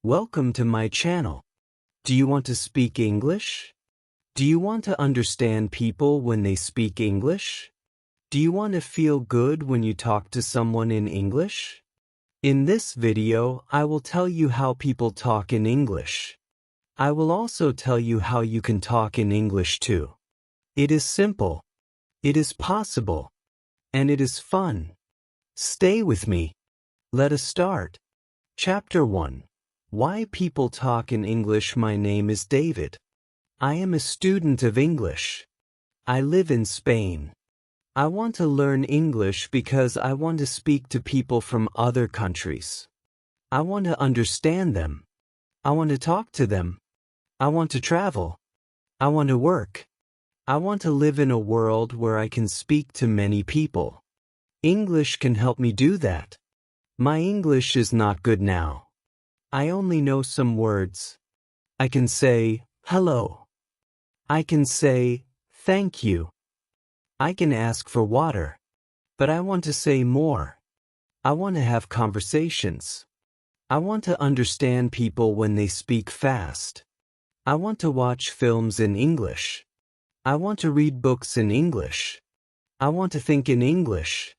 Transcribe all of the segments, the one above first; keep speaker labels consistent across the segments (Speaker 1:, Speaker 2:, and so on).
Speaker 1: Welcome to my channel. Do you want to speak English? Do you want to understand people when they speak English? Do you want to feel good when you talk to someone in English? In this video, I will tell you how people talk in English. I will also tell you how you can talk in English too. It is simple. It is possible. And it is fun. Stay with me. Let us start. Chapter 1. Why people talk in English. My name is David. I am a student of English. I live in Spain. I want to learn English because I want to speak to people from other countries. I want to understand them. I want to talk to them. I want to travel. I want to work. I want to live in a world where I can speak to many people. English can help me do that. My English is not good now. I only know some words. I can say, hello. I can say, thank you. I can ask for water. But I want to say more. I want to have conversations. I want to understand people when they speak fast. I want to watch films in English. I want to read books in English. I want to think in English.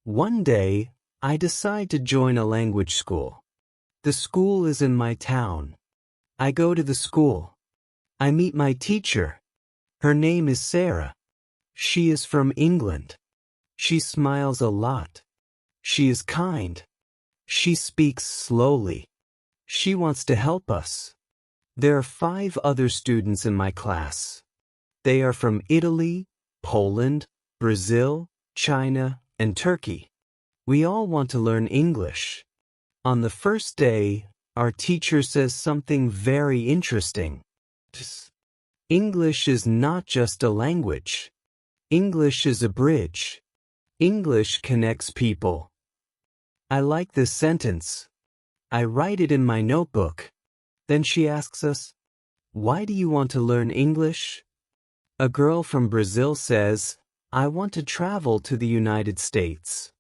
Speaker 1: One day, I decide to join a language school. The school is in my town. I go to the school. I meet my teacher. Her name is Sarah. She is from England. She smiles a lot. She is kind. She speaks slowly. She wants to help us. There are 5 other students in my class. They are from Italy, Poland, Brazil, China, and Turkey. We all want to learn English. On the first day, our teacher says something very interesting. English is not just a language. English is a bridge. English connects people. I like this sentence. I write it in my notebook. Then she asks us, why do you want to learn English? A girl from Brazil says, I want to travel to the United States.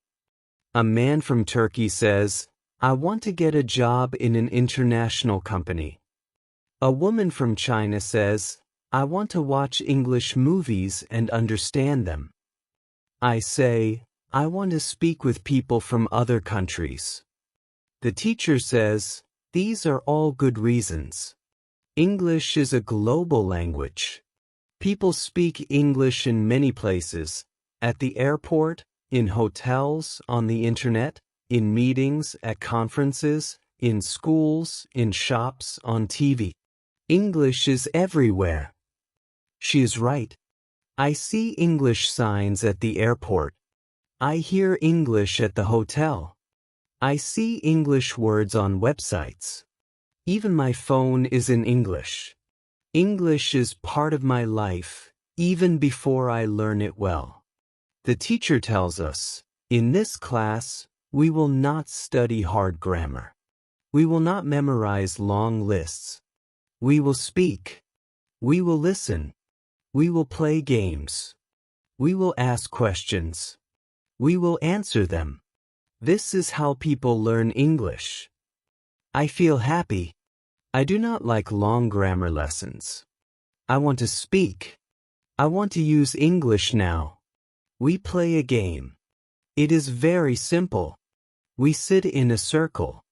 Speaker 1: A man from Turkey says, I want to get a job in an international company. A woman from China says, I want to watch English movies and understand them. I say, I want to speak with people from other countries. The teacher says, these are all good reasons. English is a global language. People speak English in many places, at the airport, in hotels, on the internet, in meetings, at conferences, in schools, in shops, on TV. English is everywhere. She is right. I see English signs at the airport. I hear English at the hotel. I see English words on websites. Even my phone is in English. English is part of my life, even before I learn it well. The teacher tells us, in this class, we will not study hard grammar. We will not memorize long lists. We will speak. We will listen. We will play games. We will ask questions. We will answer them. This is how people learn English. I feel happy. I do not like long grammar lessons. I want to speak. I want to use English now. We play a game. It is very simple. We sit in a circle.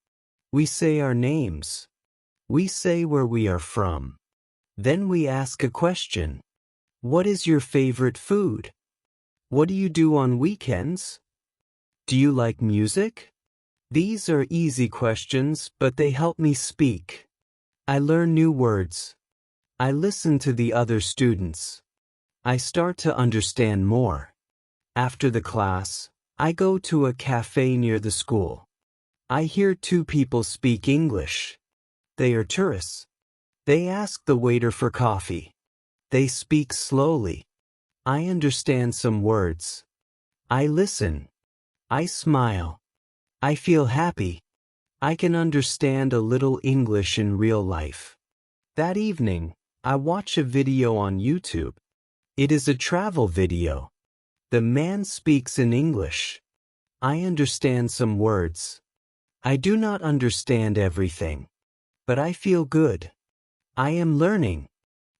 Speaker 1: We say our names. We say where we are from. Then we ask a question. What is your favorite food? What do you do on weekends? Do you like music? These are easy questions, but they help me speak. I learn new words. I listen to the other students. I start to understand more. After the class, I go to a cafe near the school. I hear 2 people speak English. They are tourists. They ask the waiter for coffee. They speak slowly. I understand some words. I listen. I smile. I feel happy. I can understand a little English in real life. That evening, I watch a video on YouTube. It is a travel video. The man speaks in English. I understand some words. I do not understand everything. but I feel good. I am learning.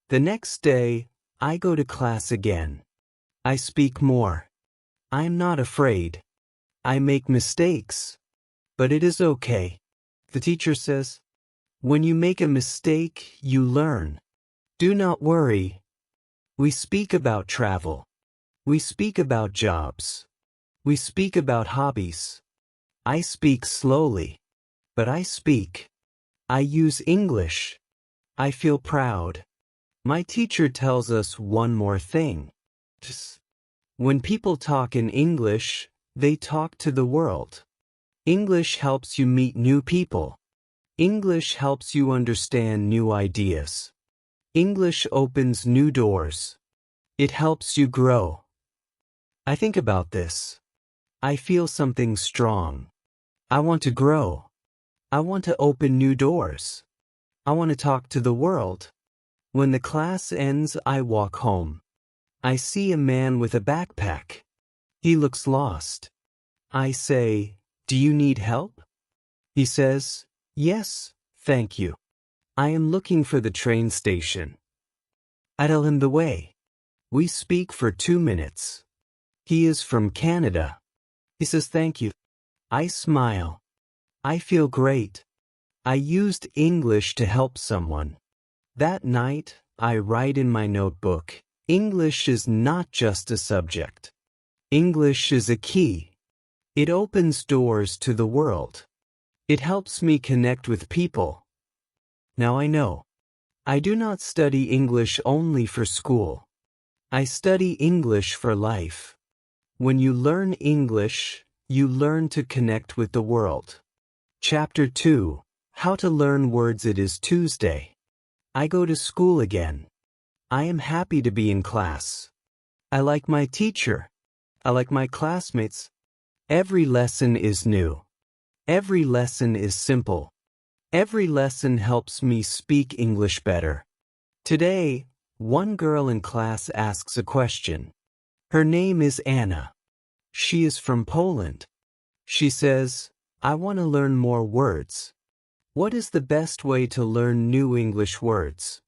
Speaker 1: The next day, I go to class again. I speak more. I am not afraid. I make mistakes. But it is okay. The teacher says, when you make a mistake, you learn. Do not worry. We speak about travel. We speak about jobs. We speak about hobbies. I speak slowly. But I speak. I use English. I feel proud. My teacher tells us one more thing. When people talk in English, they talk to the world. English helps you meet new people. English helps you understand new ideas. English opens new doors. It helps you grow. I think about this. I feel something strong. I want to grow. I want to open new doors. I want to talk to the world. When the class ends, I walk home. I see a man with a backpack. He looks lost. I say, "Do you need help?" He says, "Yes, thank you. I am looking for the train station." I tell him the way. We speak for 2 minutes. He is from Canada. He says thank you. I smile. I feel great. I used English to help someone. That night, I write in my notebook, English is not just a subject. English is a key. It opens doors to the world. It helps me connect with people. Now I know. I do not study English only for school. I study English for life. When you learn English, you learn to connect with the world. Chapter 2. How to learn words. It is Tuesday. I go to school again. I am happy to be in class. I like my teacher. I like my classmates. Every lesson is new. Every lesson is simple. Every lesson helps me speak English better. Today, one girl in class asks a question. Her name is Anna. She is from Poland. She says, I want to learn more words. What is the best way to learn new English words?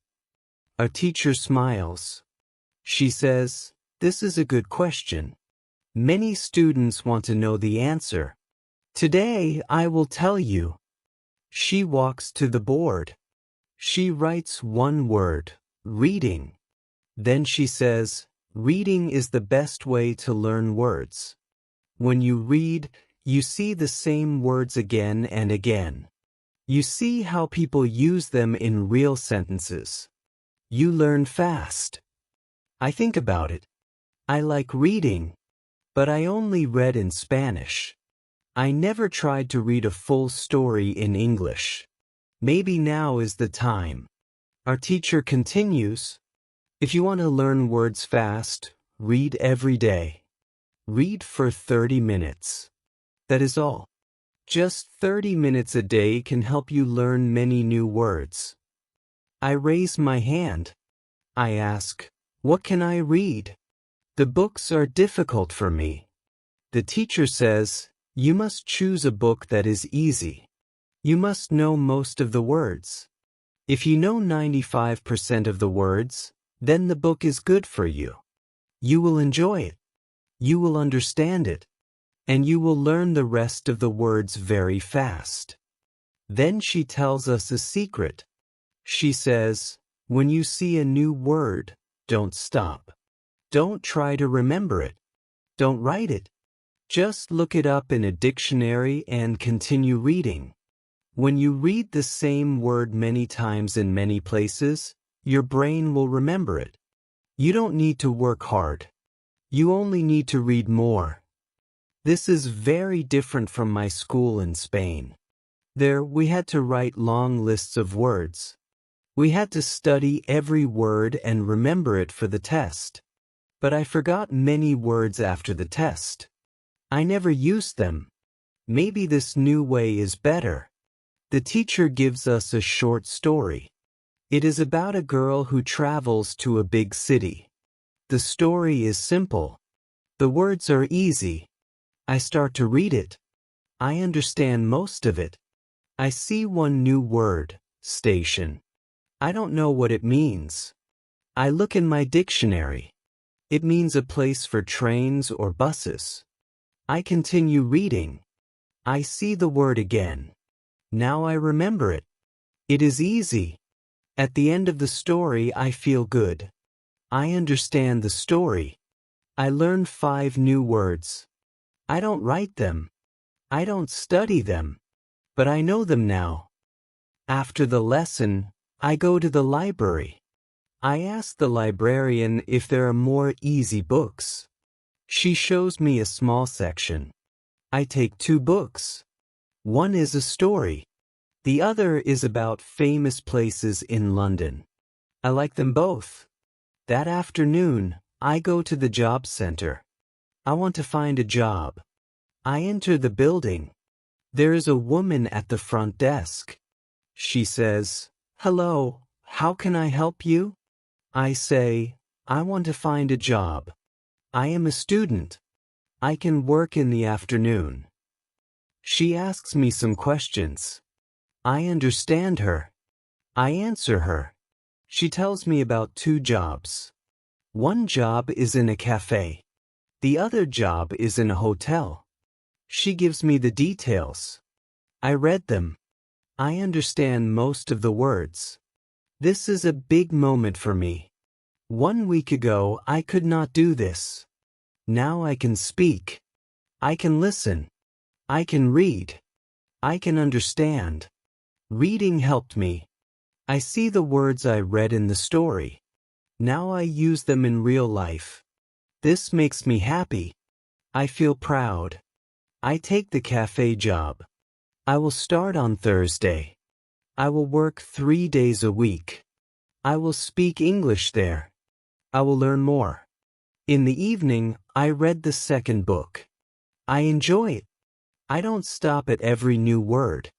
Speaker 1: Our teacher smiles. She says, this is a good question. Many students want to know the answer. Today, I will tell you. She walks to the board. She writes one word, reading. Then she says, reading is the best way to learn words. When you read, you see the same words again and again. You see how people use them in real sentences. You learn fast. I think about it. I like reading, but I only read in Spanish. I never tried to read a full story in English. Maybe now is the time. Our teacher continues, if you want to learn words fast, read every day. Read for 30 minutes. That is all. Just 30 minutes a day can help you learn many new words. I raise my hand. I ask, what can I read? The books are difficult for me. The teacher says, you must choose a book that is easy. You must know most of the words. If you know 95% of the words, then the book is good for you. You will enjoy it. You will understand it. And you will learn the rest of the words very fast. Then she tells us a secret. She says, when you see a new word, don't stop. Don't try to remember it. Don't write it. Just look it up in a dictionary and continue reading. When you read the same word many times in many places, your brain will remember it. You don't need to work hard. You only need to read more. This is very different from my school in Spain. There, we had to write long lists of words. We had to study every word and remember it for the test. But I forgot many words after the test. I never used them. Maybe this new way is better. The teacher gives us a short story. It is about a girl who travels to a big city. The story is simple. The words are easy. I start to read it. I understand most of it. I see one new word, Station. I don't know what it means. I look in my dictionary. It means a place for trains or buses. I continue reading. I see the word again. Now I remember it. It is easy. At the end of the story, I feel good. I understand the story. I learn 5 new words. I don't write them. I don't study them. But I know them now. After the lesson, I go to the library. I ask the librarian if there are more easy books. She shows me a small section. I take 2 books. One is a story. The other is about famous places in London. I like them both. That afternoon, I go to the job center. I want to find a job. I enter the building. There is a woman at the front desk. She says, "Hello, how can I help you?" I say, "I want to find a job. I am a student. I can work in the afternoon." She asks me some questions. I understand her. I answer her. She tells me about 2 jobs. One job is in a cafe. The other job is in a hotel. She gives me the details. I read them. I understand most of the words. This is a big moment for me. 1 week ago, I could not do this. Now I can speak. I can listen. I can read. I can understand. Reading helped me. I see the words I read in the story. Now I use them in real life. This makes me happy. I feel proud. I take the cafe job. I will start on Thursday. I will work 3 days a week. I will speak English there. I will learn more. In the evening, I read the 2nd book. I enjoy it. I don't stop at every new word.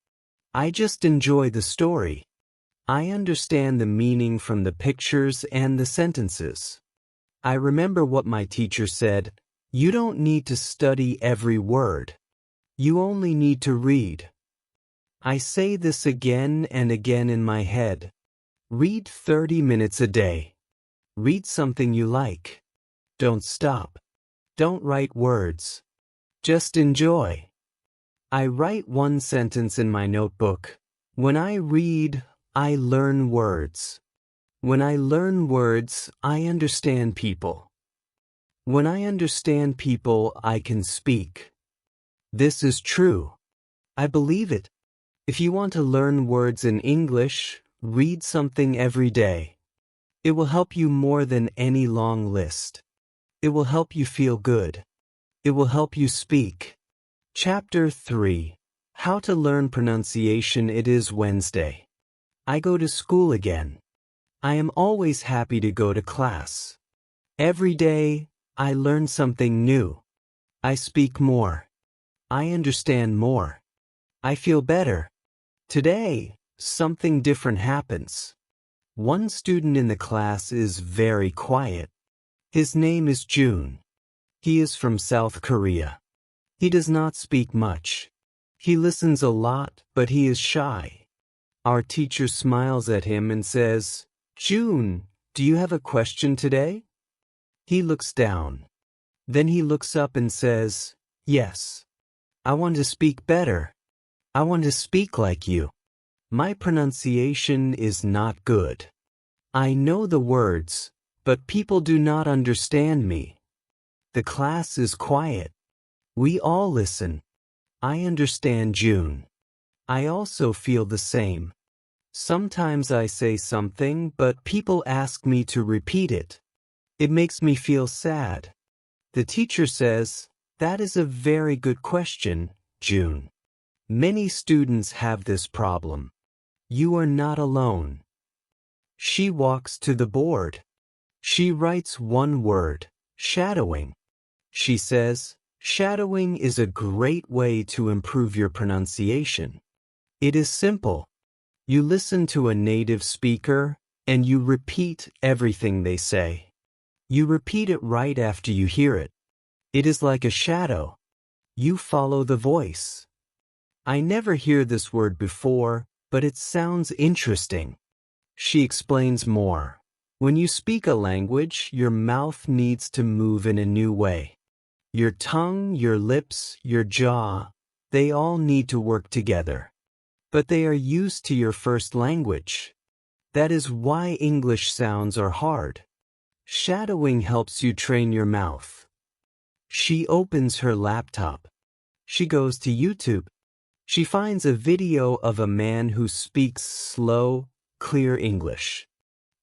Speaker 1: I just enjoy the story. I understand the meaning from the pictures and the sentences. I remember what my teacher said, "You don't need to study every word. You only need to read." I say this again and again in my head. Read 30 minutes a day. Read something you like. Don't stop. Don't write words. Just enjoy. I write 1 sentence in my notebook. When I read, I learn words. When I learn words, I understand people. When I understand people, I can speak. This is true. I believe it. If you want to learn words in English, read something every day. It will help you more than any long list. It will help you feel good. It will help you speak. Chapter 3. How to learn pronunciation. It is Wednesday. I go to school again. I am always happy to go to class. Every day, I learn something new. I speak more. I understand more. I feel better. Today, something different happens. 1 student in the class is very quiet. His name is June. He is from South Korea. He does not speak much. He listens a lot, but he is shy. Our teacher smiles at him and says, "June, do you have a question today?" He looks down. Then he looks up and says, "Yes. I want to speak better. I want to speak like you. My pronunciation is not good. I know the words, but people do not understand me." The class is quiet. We all listen. I understand June. I also feel the same. Sometimes I say something, but people ask me to repeat it. It makes me feel sad. The teacher says, "That is a very good question, June." Many students have this problem. You are not alone. She walks to the board. She writes 1 word, shadowing. She says, "Shadowing is a great way to improve your pronunciation." It is simple. You listen to a native speaker and you repeat everything they say. You repeat it right after you hear it. It is like a shadow. You follow the voice. I never hear this word before, but it sounds interesting. She explains more. When you speak a language, your mouth needs to move in a new way. Your tongue, your lips, your jaw, they all need to work together. But they are used to your first language. That is why English sounds are hard. Shadowing helps you train your mouth. She opens her laptop. She goes to YouTube. She finds a video of a man who speaks slow, clear English.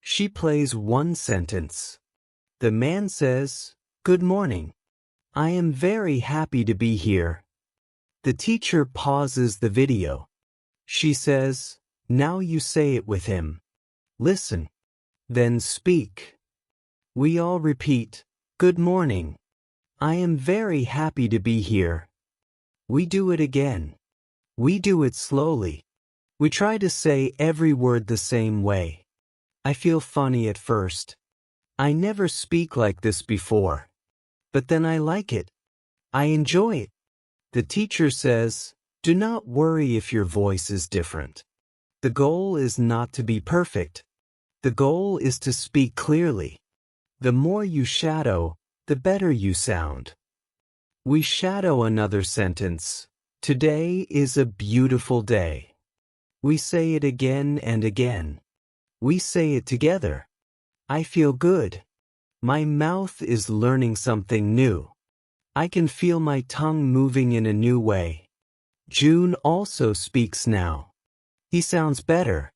Speaker 1: She plays one sentence. The man says, "Good morning. I am very happy to be here." The teacher pauses the video. She says, "Now you say it with him. Listen. Then speak." We all repeat, "Good morning. I am very happy to be here." We do it again. We do it slowly. We try to say every word the same way. I feel funny at first. I never speak like this before. But then I like it. I enjoy it. The teacher says, "Do not worry if your voice is different. The goal is not to be perfect. The goal is to speak clearly. The more you shadow, the better you sound." We shadow another sentence. "Today is a beautiful day." We say it again and again. We say it together. I feel good. My mouth is learning something new. I can feel my tongue moving in a new way. June also speaks now. He sounds better.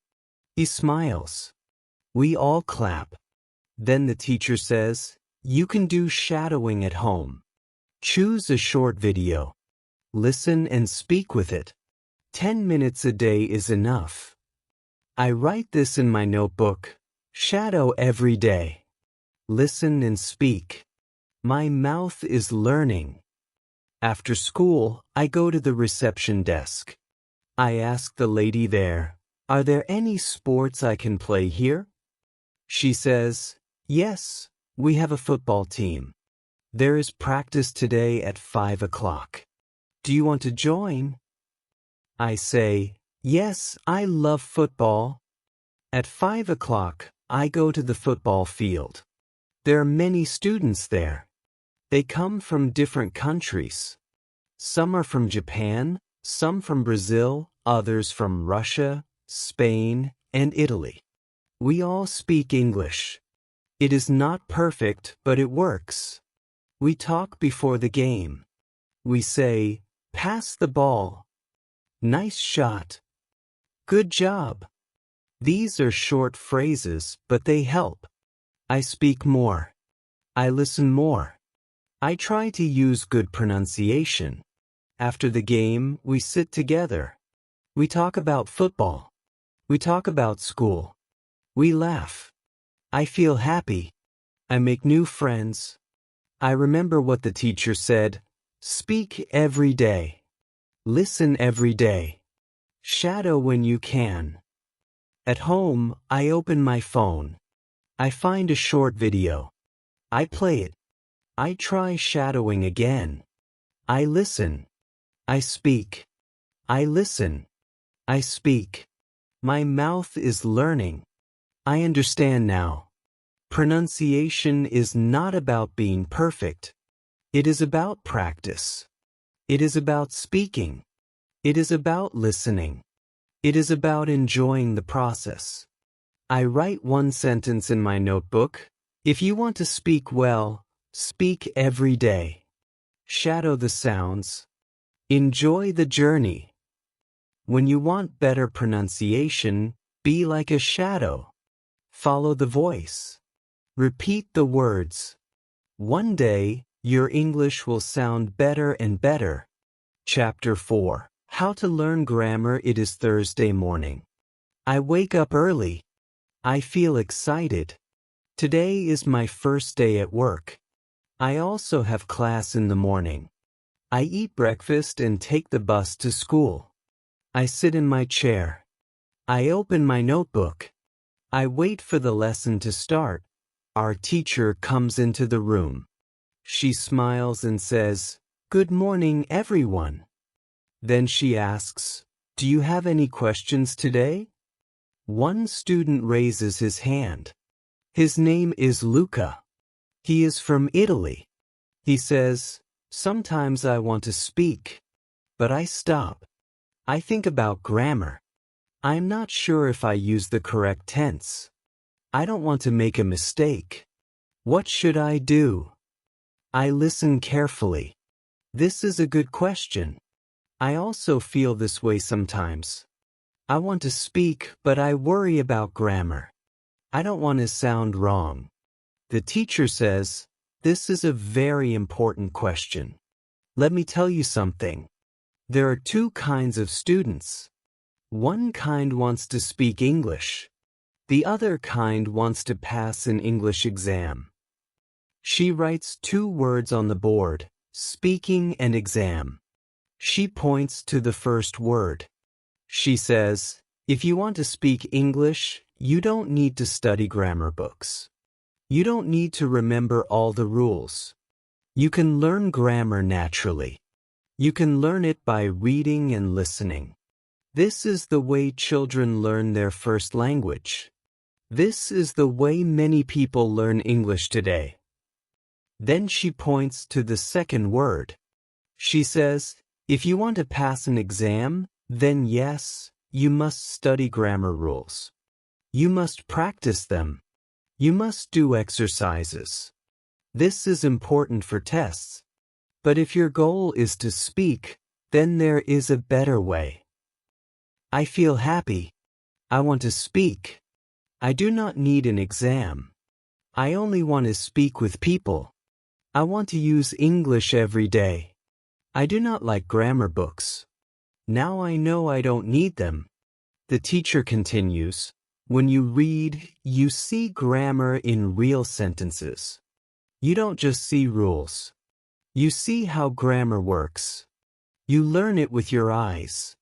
Speaker 1: He smiles. We all clap. Then the teacher says, "You can do shadowing at home. Choose a short video. Listen and speak with it. 10 minutes a day is enough." I write this in my notebook. Shadow every day. Listen and speak. My mouth is learning. After school, I go to the reception desk. I ask the lady there, "Are there any sports I can play here?" She says, "Yes, we have a football team. There is practice today at 5 o'clock. Do you want to join?" I say, "Yes, I love football." At 5 o'clock, I go to the football field. There are many students there. They come from different countries. Some are from Japan, some from Brazil, others from Russia, Spain, and Italy. We all speak English. It is not perfect, but it works. We talk before the game. We say, "Pass the ball." "Nice shot." "Good job." These are short phrases, but they help. I speak more. I listen more. I try to use good pronunciation. After the game, we sit together. We talk about football. We talk about school. We laugh. I feel happy. I make new friends. I remember what the teacher said. Speak every day. Listen every day. Shadow when you can. At home, I open my phone. I find a short video. I play it. I try shadowing again. I listen. I speak. I listen. I speak. My mouth is learning. I understand now. Pronunciation is not about being perfect. It is about practice. It is about speaking. It is about listening. It is about enjoying the process. I write one sentence in my notebook. If you want to speak well, speak every day. Shadow the sounds. Enjoy the journey. When you want better pronunciation, be like a shadow. Follow the voice. Repeat the words. One day, your English will sound better and better. Chapter 4. How to learn grammar. It is Thursday morning. I wake up early. I feel excited. Today is my first day at work. I also have class in the morning. I eat breakfast and take the bus to school. I sit in my chair. I open my notebook. I wait for the lesson to start. Our teacher comes into the room. She smiles and says, "Good morning, everyone." Then she asks, Do you have any questions today? One student raises his hand. His name is Luca. He is from Italy. He says, "Sometimes I want to speak, but I stop. I think about grammar. I'm not sure if I use the correct tense. I don't want to make a mistake. What should I do?" I listen carefully. This is a good question. I also feel this way sometimes. I want to speak, but I worry about grammar. I don't want to sound wrong. The teacher says, "This is a very important question. Let me tell you something. There are two kinds of students. One kind wants to speak English. The other kind wants to pass an English exam." She writes two words on the board, speaking and exam. She points to the first word. She says, "If you want to speak English, you don't need to study grammar books. You don't need to remember all the rules. You can learn grammar naturally. You can learn it by reading and listening. This is the way children learn their first language. This is the way many people learn English today." Then she points to the second word. She says, "If you want to pass an exam, then yes, you must study grammar rules. You must practice them. You must do exercises. This is important for tests. But if your goal is to speak, then there is a better way. I feel happy. I want to speak. I do not need an exam. I only want to speak with people. I want to use English every day. I do not like grammar books. Now I know I don't need them." The teacher continues, "When you read, you see grammar in real sentences. You don't just see rules. You see how grammar works. You learn it with your eyes.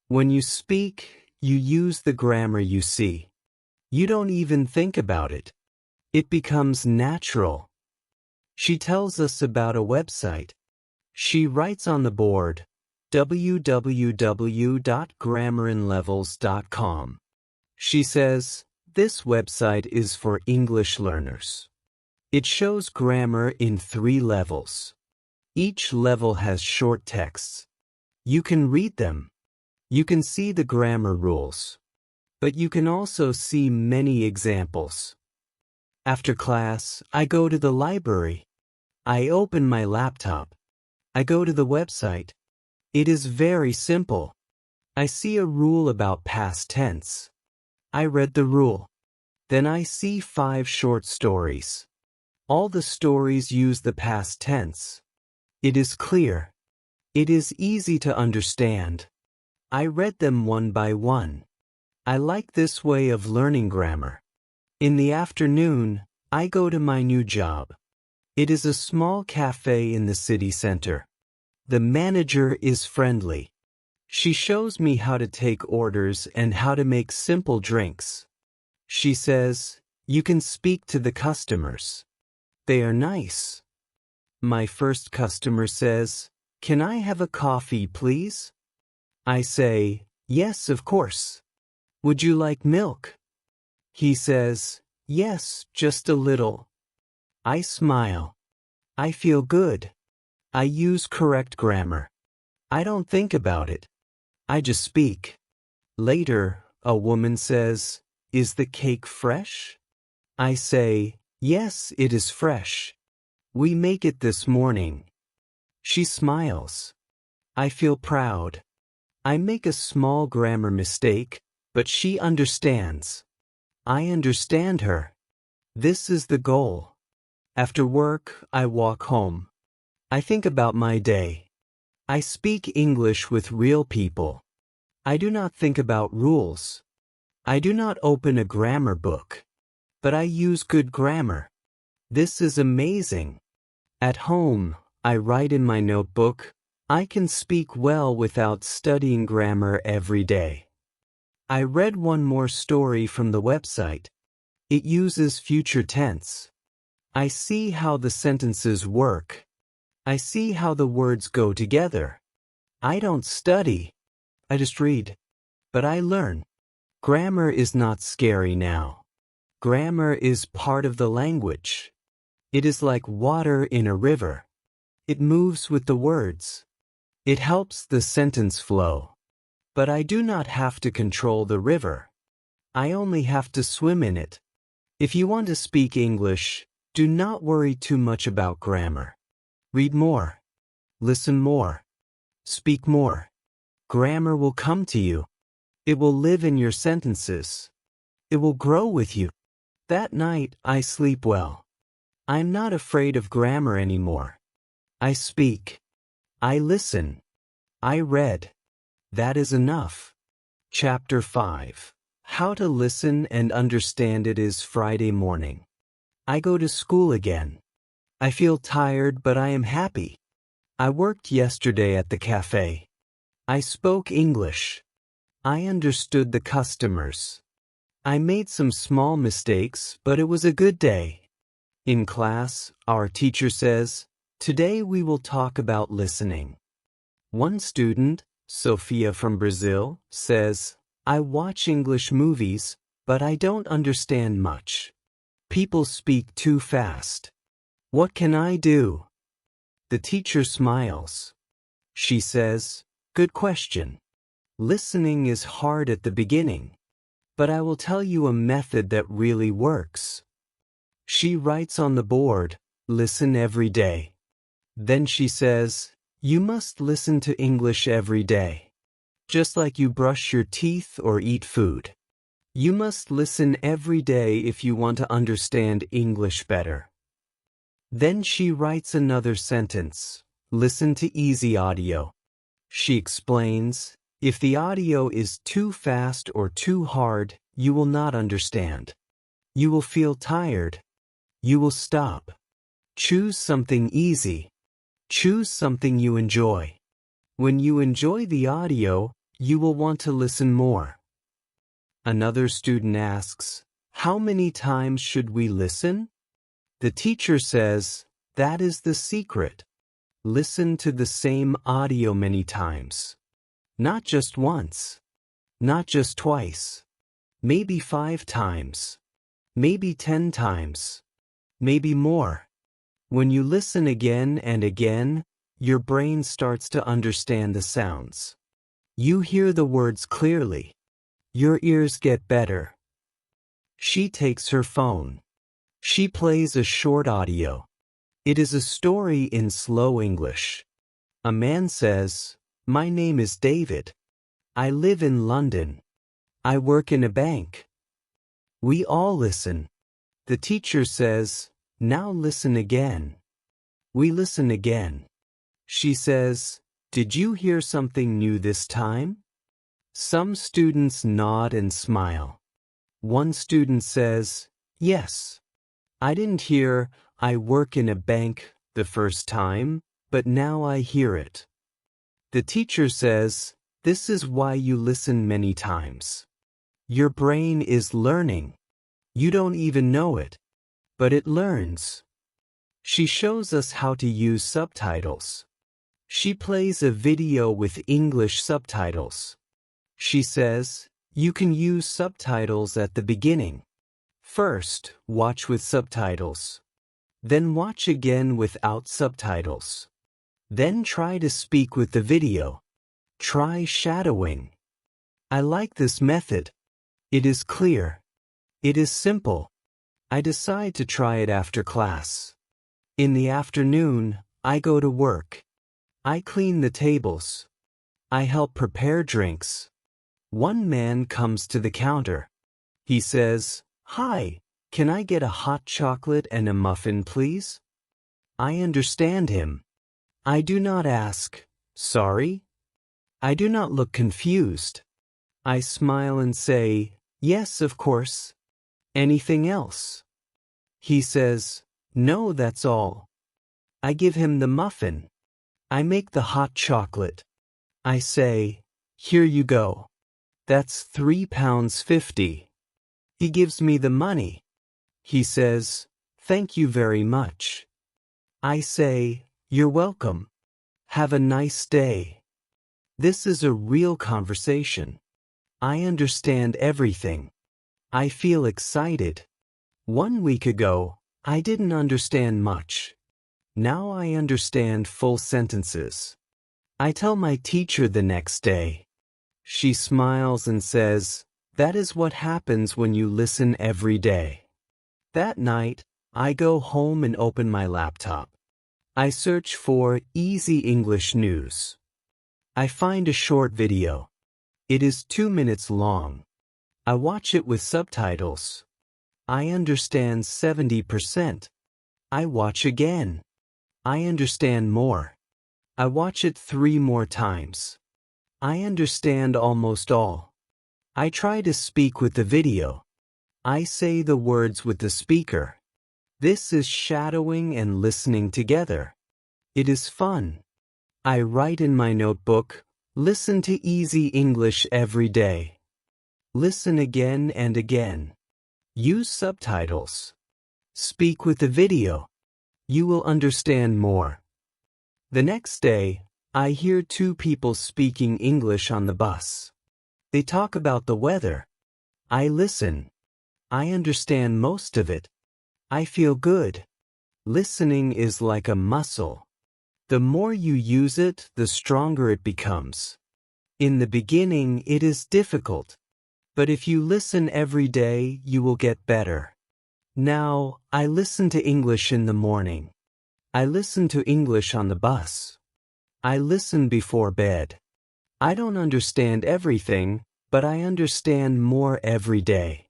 Speaker 1: When you speak, you use the grammar you see. You don't even think about it. It becomes natural." She tells us about a website. She writes on the board, www.grammarinlevels.com. She says, "This website is for English learners." It shows grammar in 3 levels. Each level has short texts. You can read them. You can see the grammar rules. But you can also see many examples. After class, I go to the library. I open my laptop. I go to the website. It is very simple. I see a rule about past tense. I read the rule. Then I see 5 short stories. All the stories use the past tense. It is clear. It is easy to understand. I read them one by one. I like this way of learning grammar. In the afternoon, I go to my new job. It is a small cafe in the city center. The manager is friendly. She shows me how to take orders and how to make simple drinks. She says, "You can speak to the customers. They are nice." My first customer says, "Can I have a coffee, please?" I say, "Yes, of course. Would you like milk?" He says, "Yes, just a little." I smile. I feel good. I use correct grammar. I don't think about it. I just speak. Later, a woman says, "Is the cake fresh?" I say, "Yes, it is fresh. We make it this morning." She smiles. I feel proud. I make a small grammar mistake, but she understands. I understand her. This is the goal. After work, I walk home. I think about my day. I speak English with real people. I do not think about rules. I do not open a grammar book. But I use good grammar. This is amazing. At home, I write in my notebook, "I can speak well without studying grammar every day." I read one more story from the website. It uses future tense. I see how the sentences work. I see how the words go together. I don't study. I just read. But I learn. Grammar is not scary now. Grammar is part of the language. It is like water in a river. It moves with the words. It helps the sentence flow. But I do not have to control the river. I only have to swim in it. If you want to speak English, do not worry too much about grammar. Read more. Listen more. Speak more. Grammar will come to you. It will live in your sentences. It will grow with you. That night, I sleep well. I'm not afraid of grammar anymore. I speak. I listen. I read. That is enough. Chapter 5. How to listen and understand. It is Friday morning. I go to school again. I feel tired, but I am happy. I worked yesterday at the cafe. I spoke English. I understood the customers. I made some small mistakes, but it was a good day. In class, our teacher says, "Today we will talk about listening." One student, Sophia from Brazil, says, "I watch English movies, but I don't understand much. People speak too fast. What can I do?" The teacher smiles. She says, "Good question. Listening is hard at the beginning, but I will tell you a method that really works." She writes on the board, "Listen every day." Then she says, "You must listen to English every day. Just like you brush your teeth or eat food. You must listen every day if you want to understand English better." Then she writes another sentence, "Listen to easy audio." She explains, if the audio is too fast or too hard, you will not understand. You will feel tired. You will stop. Choose something easy. Choose something you enjoy. When you enjoy the audio, you will want to listen more. Another student asks, "How many times should we listen?" The teacher says, "That is the secret. Listen to the same audio many times. Not just once. Not just twice. Maybe 5 times. Maybe 10 times. Maybe more. When you listen again and again, your brain starts to understand the sounds. You hear the words clearly. Your ears get better." She takes her phone. She plays a short audio. It is a story in slow English. A man says, "My name is David. I live in London. I work in a bank." We all listen. The teacher says, "Now listen again." We listen again. She says, "Did you hear something new this time?" Some students nod and smile. One student says, "Yes. I didn't hear 'I work in a bank' the first time, but now I hear it." The teacher says, "This is why you listen many times. Your brain is learning. You don't even know it, but it learns." She shows us how to use subtitles. She plays a video with English subtitles. She says, "You can use subtitles at the beginning. First, watch with subtitles. Then watch again without subtitles. Then try to speak with the video. Try shadowing." I like this method. It is clear. It is simple. I decide to try it after class. In the afternoon, I go to work. I clean the tables. I help prepare drinks. One man comes to the counter. He says, "Hi, can I get a hot chocolate and a muffin, please?" I understand him. I do not ask, "Sorry?" I do not look confused. I smile and say, "Yes, of course. Anything else?" He says, "No, that's all." I give him the muffin. I make the hot chocolate. I say, "Here you go. That's £3.50. He gives me the money. He says, "Thank you very much." I say, "You're welcome. Have a nice day." This is a real conversation. I understand everything. I feel excited. 1 week ago, I didn't understand much. Now I understand full sentences. I tell my teacher the next day. She smiles and says, "That is what happens when you listen every day." That night, I go home and open my laptop. I search for easy English news. I find a short video. It is 2 minutes long. I watch it with subtitles. I understand 70%. I watch again. I understand more. I watch it 3 more times. I understand almost all. I try to speak with the video. I say the words with the speaker. This is shadowing and listening together. It is fun. I write in my notebook, listen to easy English every day. Listen again and again. Use subtitles. Speak with the video. You will understand more. The next day, I hear 2 people speaking English on the bus. They talk about the weather. I listen. I understand most of it. I feel good. Listening is like a muscle. The more you use it, the stronger it becomes. In the beginning, it is difficult. But if you listen every day, you will get better. Now, I listen to English in the morning. I listen to English on the bus. I listen before bed. I don't understand everything, but I understand more every day.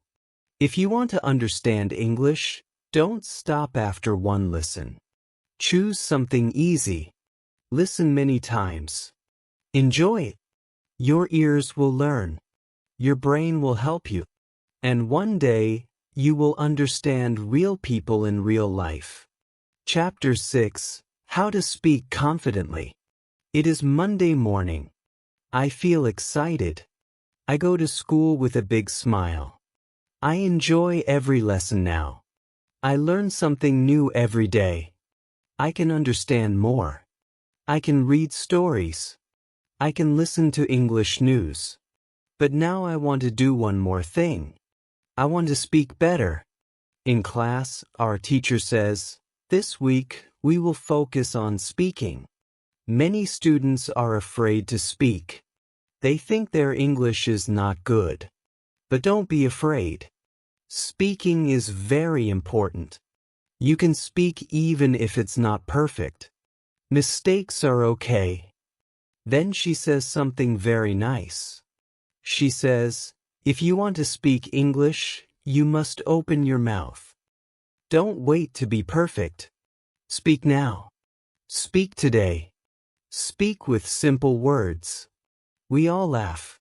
Speaker 1: If you want to understand English, don't stop after one listen. Choose something easy. Listen many times. Enjoy it. Your ears will learn. Your brain will help you. And one day, you will understand real people in real life. Chapter 6: How to Speak Confidently. It is Monday morning. I feel excited. I go to school with a big smile. I enjoy every lesson now. I learn something new every day. I can understand more. I can read stories. I can listen to English news. But now I want to do one more thing. I want to speak better. In class, our teacher says, "This week, we will focus on speaking." Many students are afraid to speak. They think their English is not good. But don't be afraid. Speaking is very important. You can speak even if it's not perfect. Mistakes are okay. Then she says something very nice. She says, "If you want to speak English, you must open your mouth. Don't wait to be perfect. Speak now. Speak today. Speak with simple words." We all laugh.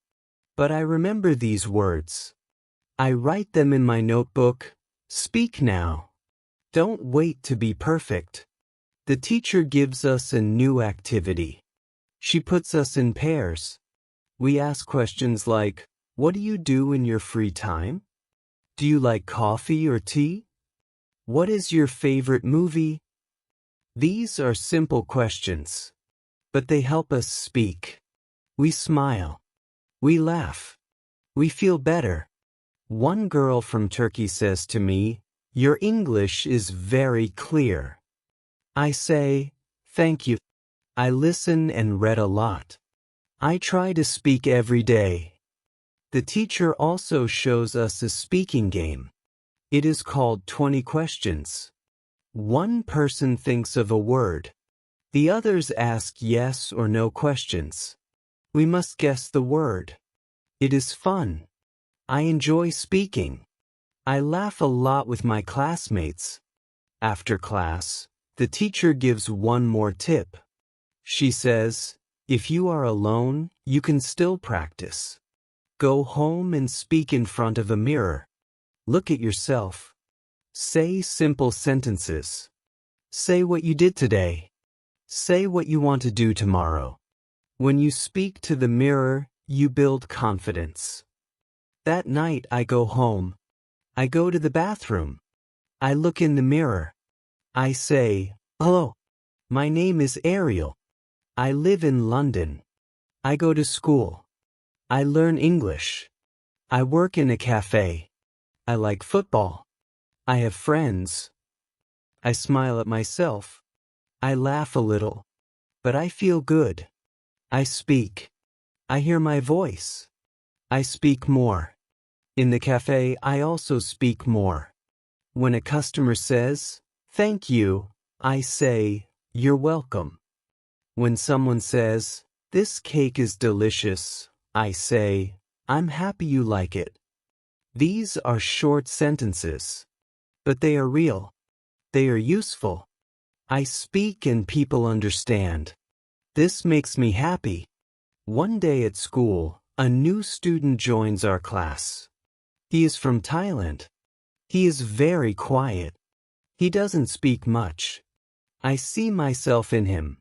Speaker 1: But I remember these words. I write them in my notebook. Speak now. Don't wait to be perfect. The teacher gives us a new activity. She puts us in pairs. We ask questions like, "What do you do in your free time? Do you like coffee or tea? What is your favorite movie?" These are simple questions, but they help us speak. We smile. We laugh. We feel better. One girl from Turkey says to me, "Your English is very clear." I say, "Thank you." I listen and read a lot. I try to speak every day. The teacher also shows us a speaking game. It is called 20 questions. One person thinks of a word. The others ask yes or no questions. We must guess the word. It is fun. I enjoy speaking. I laugh a lot with my classmates. After class, the teacher gives one more tip. She says, "If you are alone, you can still practice. Go home and speak in front of a mirror. Look at yourself. Say simple sentences. Say what you did today. Say what you want to do tomorrow." When you speak to the mirror, you build confidence. That night I go home. I go to the bathroom. I look in the mirror. I say, "Hello. My name is Ariel. I live in London." I go to school. I learn English. I work in a cafe. I like football. I have friends. I smile at myself. I laugh a little. But I feel good. I speak. I hear my voice. I speak more. In the cafe, I also speak more. When a customer says, "Thank you," I say, "You're welcome." When someone says, "This cake is delicious," I say, "I'm happy you like it." These are short sentences, but they are real. They are useful. I speak and people understand. This makes me happy. One day at school, a new student joins our class. He is from Thailand. He is very quiet. He doesn't speak much. I see myself in him.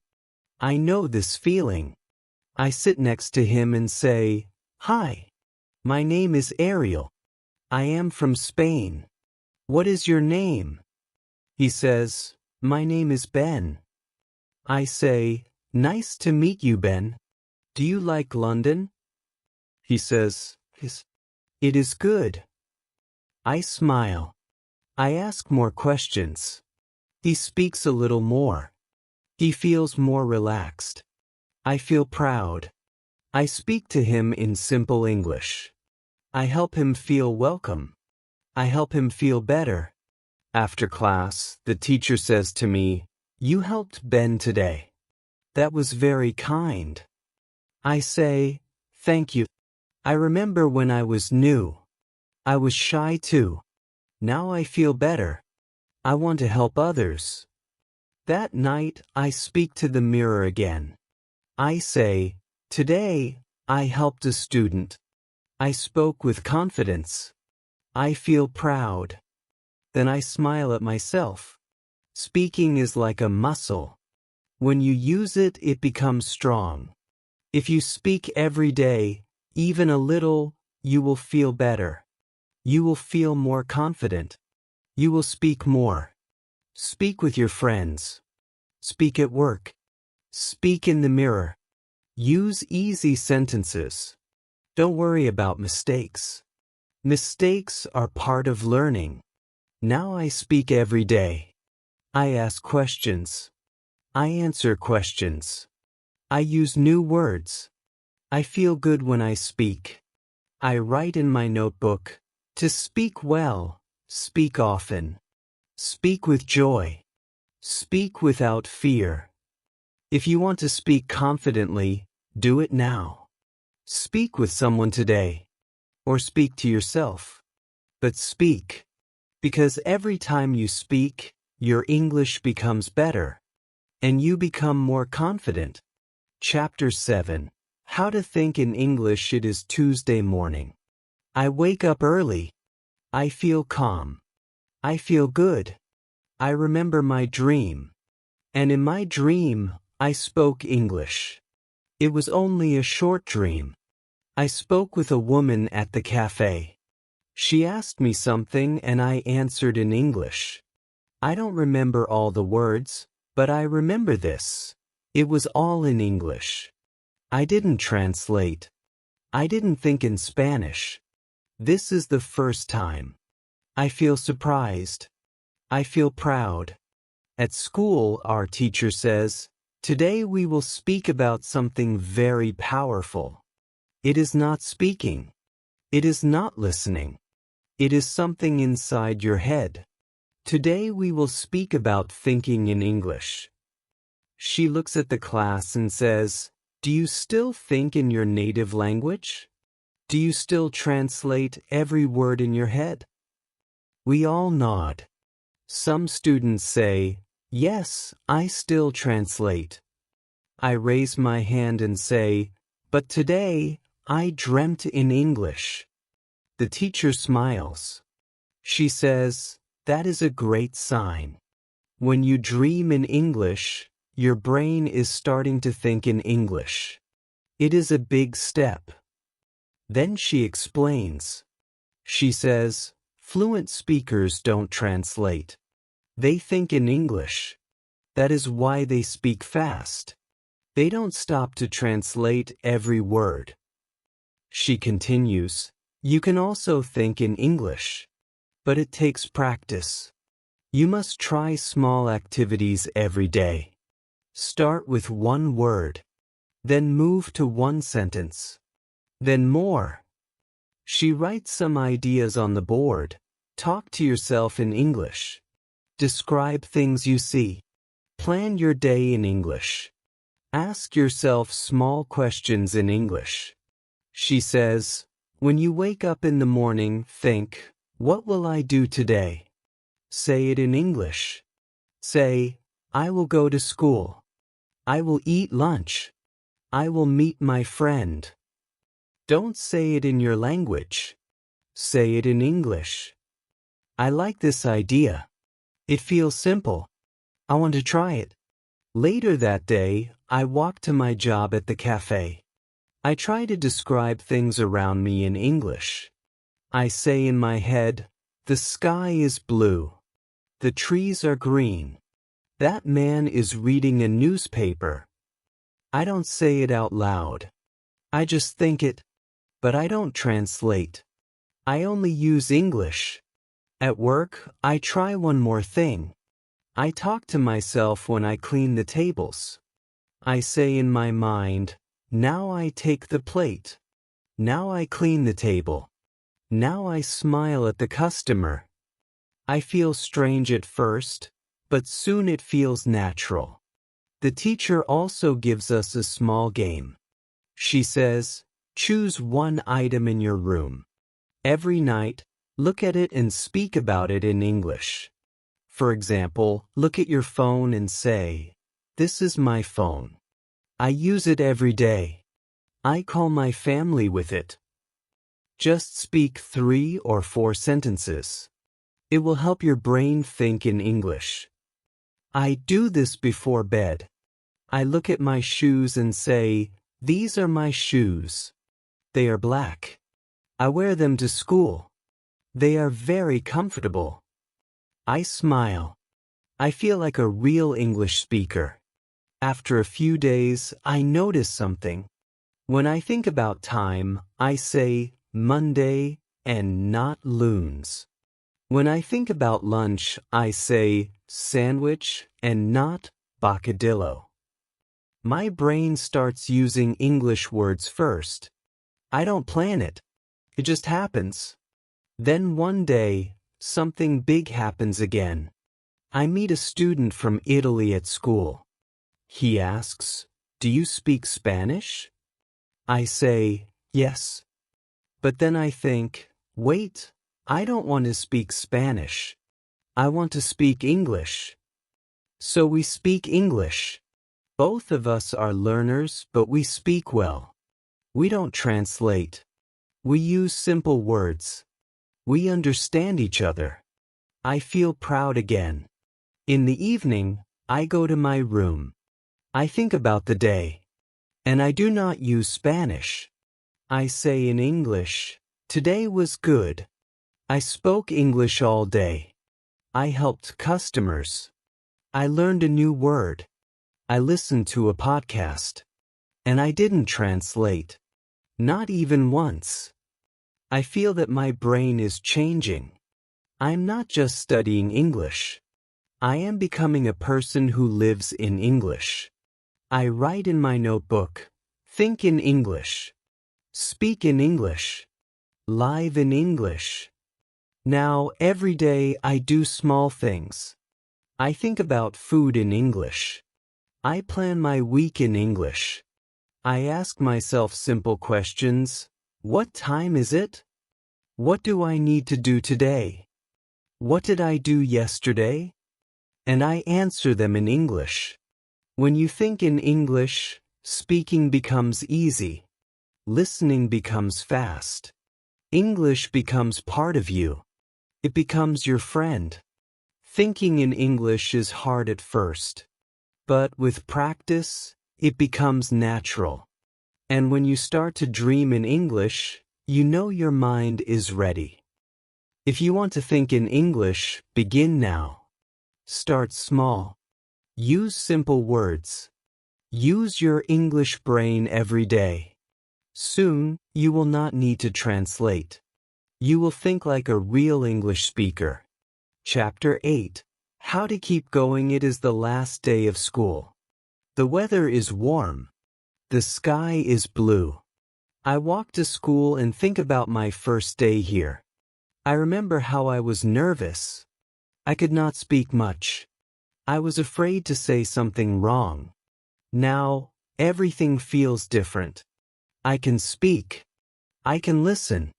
Speaker 1: I know this feeling. I sit next to him and say, "Hi, my name is Ariel. I am from Spain. What is your name?" He says, "My name is Ben." I say, "Nice to meet you, Ben. Do you like London?" He says, "It is good." I smile. I ask more questions. He speaks a little more. He feels more relaxed. I feel proud. I speak to him in simple English. I help him feel welcome. I help him feel better. After class, the teacher says to me, "You helped Ben today. That was very kind." I say, "Thank you." I remember when I was new. I was shy too. Now I feel better. I want to help others. That night, I speak to the mirror again. I say, "Today, I helped a student. I spoke with confidence. I feel proud." Then I smile at myself. Speaking is like a muscle. When you use it, it becomes strong. If you speak every day, even a little, you will feel better. You will feel more confident. You will speak more. Speak with your friends. Speak at work. Speak in the mirror. Use easy sentences. Don't worry about mistakes. Mistakes are part of learning. Now I speak every day. I ask questions. I answer questions. I use new words. I feel good when I speak. I write in my notebook, "To speak well, speak often. Speak with joy. Speak without fear." If you want to speak confidently, do it now. Speak with someone today. Or speak to yourself. But speak. Because every time you speak, your English becomes better. And you become more confident. Chapter 7. How to think in English. It is Tuesday morning. I wake up early. I feel calm. I feel good. I remember my dream. And in my dream, I spoke English. It was only a short dream. I spoke with a woman at the cafe. She asked me something and I answered in English. I don't remember all the words, but I remember this. It was all in English. I didn't translate. I didn't think in Spanish. This is the first time. I feel surprised. I feel proud. At school, our teacher says, "Today we will speak about something very powerful." It is not speaking. It is not listening. It is something inside your head. Today we will speak about thinking in English. She looks at the class and says, "Do you still think in your native language? Do you still translate every word in your head?" We all nod. Some students say, "Yes, I still translate." I raise my hand and say, "But today, I dreamt in English." The teacher smiles. She says, "That is a great sign. When you dream in English, your brain is starting to think in English. It is a big step." Then she explains. She says, "Fluent speakers don't translate. They think in English. That is why they speak fast. They don't stop to translate every word. She continues, you can also think in English, but it takes practice. You must try small activities every day. Start with one word, then move to one sentence, then more. She writes some ideas on the board. Talk to yourself in English. Describe things you see. Plan your day in English. Ask yourself small questions in English. She says, when you wake up in the morning, think, what will I do today? Say it in English. Say, I will go to school. I will eat lunch. I will meet my friend. Don't say it in your language. Say it in English. I like this idea. It feels simple. I want to try it. Later that day, I walked to my job at the cafe. I try to describe things around me in English. I say in my head, the sky is blue. The trees are green. That man is reading a newspaper. I don't say it out loud. I just think it, but I don't translate. I only use English. At work, I try one more thing. I talk to myself when I clean the tables. I say in my mind, now I take the plate. Now I clean the table. Now I smile at the customer. I feel strange at first, but soon it feels natural. The teacher also gives us a small game. She says, choose one item in your room. Every night, look at it and speak about it in English. For example, look at your phone and say, this is my phone. I use it every day. I call my family with it. Just speak 3 or 4 sentences. It will help your brain think in English. I do this before bed. I look at my shoes and say, these are my shoes. They are black. I wear them to school. They are very comfortable. I smile. I feel like a real English speaker. After a few days, I notice something. When I think about time, I say Monday and not loons. When I think about lunch, I say sandwich and not bocadillo. My brain starts using English words first. I don't plan it. It just happens. Then one day, something big happens again. I meet a student from Italy at school. He asks, do you speak Spanish? I say, yes. But then I think, wait, I don't want to speak Spanish. I want to speak English. So we speak English. Both of us are learners, but we speak well. We don't translate. We use simple words. We understand each other. I feel proud again. In the evening, I go to my room. I think about the day. And I do not use Spanish. I say in English, today was good. I spoke English all day. I helped customers. I learned a new word. I listened to a podcast. And I didn't translate. Not even once. I feel that my brain is changing. I'm not just studying English. I am becoming a person who lives in English. I write in my notebook, think in English, speak in English, live in English. Now, every day I do small things. I think about food in English. I plan my week in English. I ask myself simple questions. What time is it? What do I need to do today? What did I do yesterday? And I answer them in English. When you think in English, speaking becomes easy. Listening becomes fast. English becomes part of you. It becomes your friend. Thinking in English is hard at first. But with practice, it becomes natural. And when you start to dream in English, you know your mind is ready. If you want to think in English, begin now. Start small. Use simple words. Use your English brain every day. Soon, you will not need to translate. You will think like a real English speaker. Chapter 8. How to keep going. It is the last day of school. The weather is warm. The sky is blue. I walk to school and think about my first day here. I remember how I was nervous. I could not speak much. I was afraid to say something wrong. Now, everything feels different. I can speak. I can listen.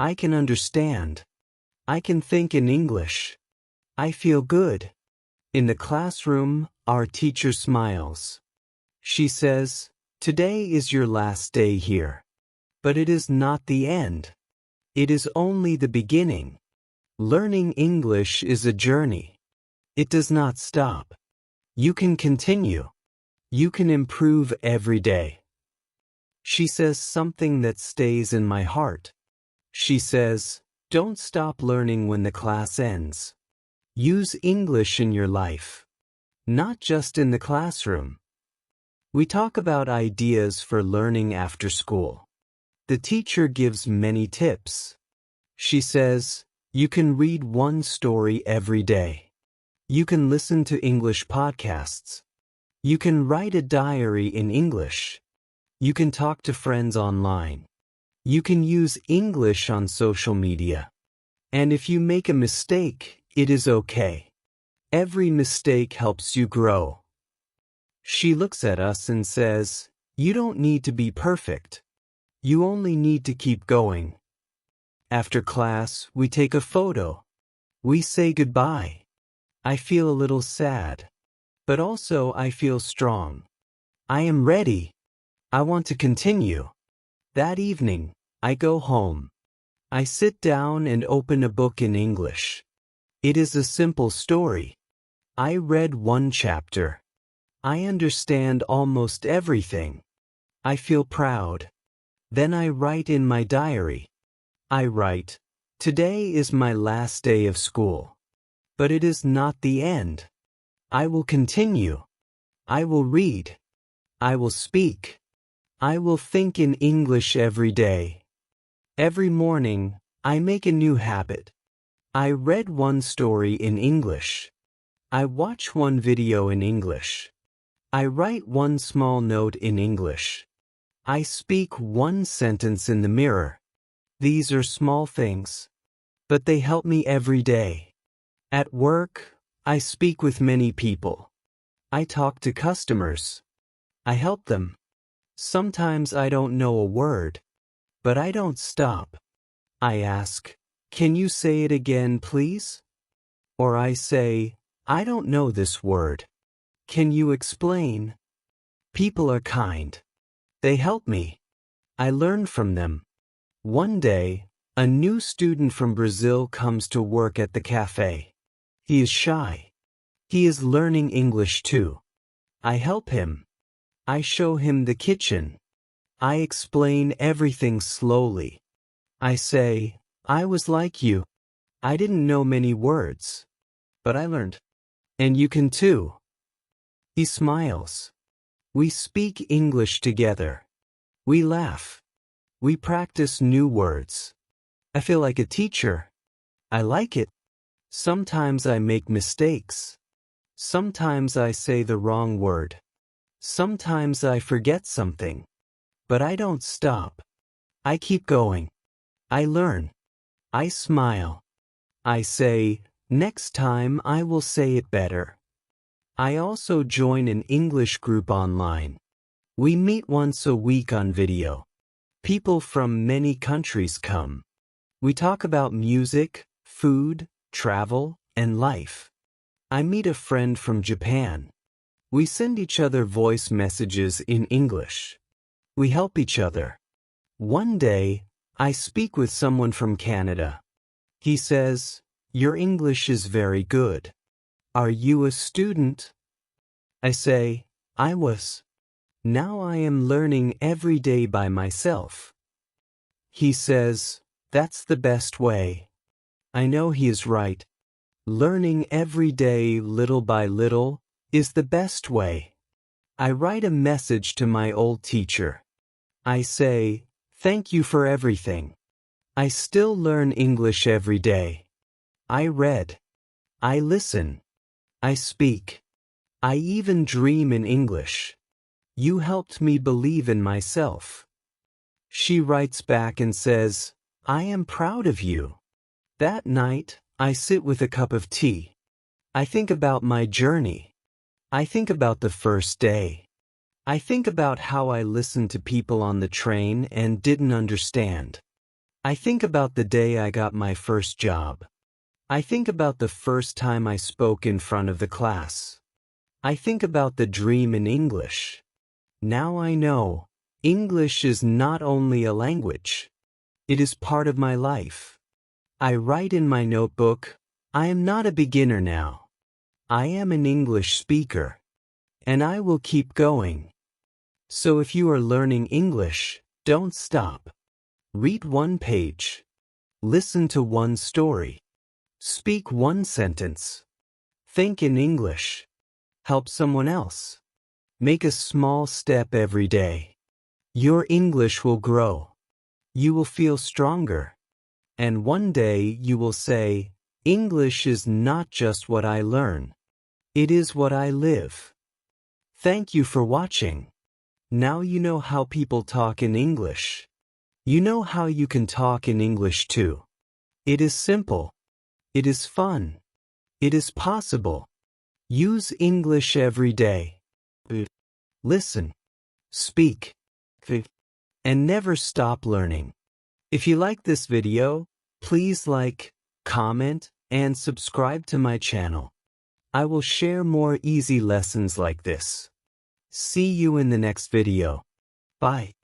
Speaker 1: I can understand. I can think in English. I feel good. In the classroom, our teacher smiles. She says, "Today is your last day here." But it is not the end. It is only the beginning. Learning English is a journey. It does not stop. You can continue. You can improve every day. She says something that stays in my heart. She says, "Don't stop learning when the class ends." Use English in your life, not just in the classroom. We talk about ideas for learning after school. The teacher gives many tips. She says, you can read one story every day. You can listen to English podcasts. You can write a diary in English. You can talk to friends online. You can use English on social media. And if you make a mistake, it is okay. Every mistake helps you grow. She looks at us and says, you don't need to be perfect. You only need to keep going. After class, we take a photo. We say goodbye. I feel a little sad. But also I feel strong. I am ready. I want to continue. That evening, I go home. I sit down and open a book in English. It is a simple story. I read one chapter. I understand almost everything. I feel proud. Then I write in my diary. I write, today is my last day of school. But it is not the end. I will continue. I will read. I will speak. I will think in English every day. Every morning, I make a new habit. I read one story in English. I watch one video in English. I write one small note in English. I speak one sentence in the mirror. These are small things, but they help me every day. At work, I speak with many people. I talk to customers. I help them. Sometimes I don't know a word, but I don't stop. I ask, can you say it again, please? Or I say, I don't know this word. Can you explain? People are kind. They help me. I learn from them. One day, a new student from Brazil comes to work at the cafe. He is shy. He is learning English too. I help him. I show him the kitchen. I explain everything slowly. I say, I was like you. I didn't know many words, but I learned. And you can too. He smiles. We speak English together. We laugh. We practice new words. I feel like a teacher. I like it. Sometimes I make mistakes. Sometimes I say the wrong word. Sometimes I forget something. But I don't stop. I keep going. I learn. I smile. I say, next time I will say it better. I also join an English group online. We meet once a week on video. People from many countries come. We talk about music, food, travel, and life. I meet a friend from Japan. We send each other voice messages in English. We help each other. One day, I speak with someone from Canada. He says, your English is very good. Are you a student? I say, I was. Now I am learning every day by myself. He says, that's the best way. I know he is right. Learning every day, little by little, is the best way. I write a message to my old teacher. I say, "Thank you for everything." I still learn English every day. I read. I listen. I speak. I even dream in English. You helped me believe in myself. She writes back and says, "I am proud of you." That night, I sit with a cup of tea. I think about my journey. I think about the first day. I think about how I listened to people on the train and didn't understand. I think about the day I got my first job. I think about the first time I spoke in front of the class. I think about the dream in English. Now I know, English is not only a language. It is part of my life. I write in my notebook, "I am not a beginner now. I am an English speaker. And I will keep going." So if you are learning English, don't stop. Read one page. Listen to one story. Speak one sentence. Think in English. Help someone else. Make a small step every day. Your English will grow. You will feel stronger. And one day you will say, "English is not just what I learn. It is what I live." Thank you for watching. Now you know how people talk in English. You know how you can talk in English too. It is simple. It is fun. It is possible. Use English every day. Listen. Speak. And never stop learning. If you like this video, please like, comment, and subscribe to my channel. I will share more easy lessons like this. See you in the next video. Bye.